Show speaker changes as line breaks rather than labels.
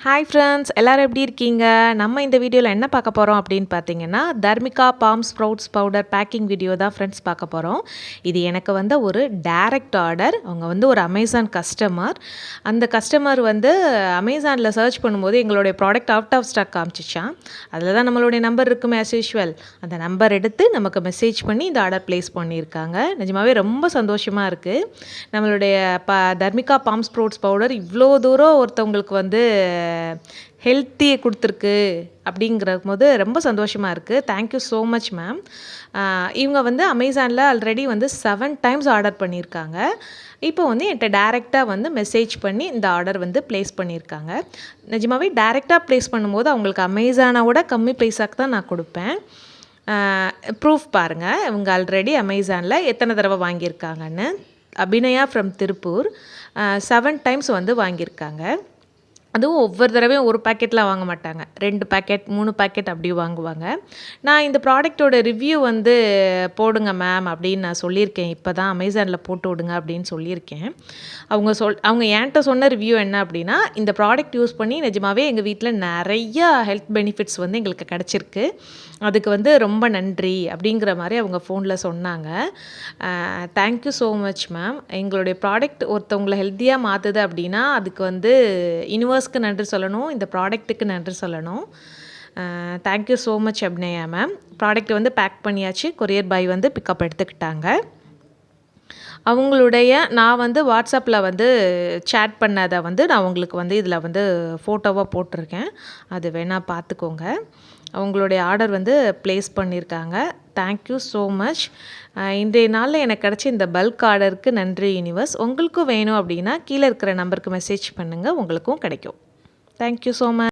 Hi friends, எல்லாரும் எப்படி இருக்கீங்க? நம்ம இந்த வீடியோவில் என்ன பார்க்க போகிறோம் அப்படின்னு பார்த்தீங்கன்னா, Dharmika palm sprouts powder packing video தான் ஃப்ரெண்ட்ஸ் பார்க்க போகிறோம். இது எனக்கு வந்த ஒரு டைரக்ட் ஆர்டர். அவங்க வந்து ஒரு அமேசான் கஸ்டமர். அந்த கஸ்டமர் வந்து அமேசானில் சர்ச் பண்ணும்போது எங்களுடைய ப்ராடக்ட் அவுட் ஆஃப் ஸ்டாக் காமிச்சிச்சான். அதில் தான் நம்மளுடைய நம்பர் இருக்குமே ஆஸ் யூஷுவல். அந்த நம்பர் எடுத்து நமக்கு மெசேஜ் பண்ணி இந்த ஆர்டர் ப்ளேஸ் பண்ணியிருக்காங்க. நிஜமாவே ரொம்ப சந்தோஷமாக இருக்குது. நம்மளுடைய தர்மிகா பாம் ஸ்ப்ரவுட்ஸ் பவுடர் இவ்வளோ தூரம் ஒருத்தவங்களுக்கு வந்து ஹெல்த்தியை கொடுத்துருக்கு அப்படிங்கிற போது ரொம்ப சந்தோஷமாக இருக்குது. Thank you so much ma'am. இவங்க வந்து அமேசானில் ஆல்ரெடி வந்து 7 டைம்ஸ் ஆர்டர் பண்ணியிருக்காங்க. இப்போ வந்து என்கிட்ட டைரெக்டாக வந்து மெசேஜ் பண்ணி இந்த ஆர்டர் வந்து ப்ளேஸ் பண்ணியிருக்காங்க. நிஜமாவே டைரெக்டாக ப்ளேஸ் பண்ணும்போது அவங்களுக்கு அமேசானை விட கம்மி ப்ரைஸாக்கு தான் நான் கொடுப்பேன். ப்ரூஃப் பாருங்கள், இவங்க ஆல்ரெடி அமேசானில் எத்தனை தடவை வாங்கியிருக்காங்கன்னு. அபிநயா ஃப்ரம் திருப்பூர் 7 டைம்ஸ் வந்து வாங்கியிருக்காங்க. அதுவும் ஒவ்வொரு தடவையும் ஒரு பேக்கெட்லாம் வாங்க மாட்டாங்க. 2 பேக்கெட் 3 பேக்கெட் அப்படி வாங்குவாங்க. நான் இந்த ப்ராடக்ட்டோட ரிவ்யூ வந்து போடுங்க மேம் அப்படின்னு நான் சொல்லியிருக்கேன். இப்போ தான் அமேசானில் போட்டு விடுங்க அப்படின்னு சொல்லியிருக்கேன். அவங்க என்கிட்ட சொன்ன ரிவ்யூ என்ன அப்படின்னா, இந்த ப்ராடக்ட் யூஸ் பண்ணி நிஜமாவே எங்கள் வீட்டில் நிறையா ஹெல்த் பெனிஃபிட்ஸ் வந்து எங்களுக்கு கிடச்சிருக்கு. அதுக்கு வந்து ரொம்ப நன்றி அப்படிங்கிற மாதிரி அவங்க ஃபோனில் சொன்னாங்க. Thank you so much ma'am. எங்களுடைய ப்ராடக்ட் ஒருத்தவங்களை ஹெல்த்தியாக மாற்றுது அப்படின்னா அதுக்கு வந்து யூனிவர்ஸ்க்கு நன்றி சொல்லணும், இந்த ப்ராடக்ட்டுக்கு நன்றி சொல்லணும். Thank you so much Abhinaya ma'am. Product வந்து பேக் பண்ணியாச்சு. கொரியர் பாய் வந்து பிக்கப் எடுத்துக்கிட்டாங்க. அவங்களுடைய நான் வந்து வாட்ஸ்அப்பில் வந்து சேட் பண்ணதை வந்து நான் உங்களுக்கு வந்து இதில் வந்து ஃபோட்டோவாக போட்டிருக்கேன். அது வேணால் பார்த்துக்கோங்க. அவங்களுடைய ஆர்டர் வந்து ப்ளேஸ் பண்ணியிருக்காங்க. Thank you so much. இன்றைய நாளில் எனக்கு கிடச்ச இந்த பல்க் ஆர்டருக்கு நன்றி யூனிவர்ஸ். உங்களுக்கும் வேணும் அப்படின்னா கீழே இருக்கிற நம்பருக்கு மெசேஜ் பண்ணுங்கள், உங்களுக்கும் கிடைக்கும். Thank you so much.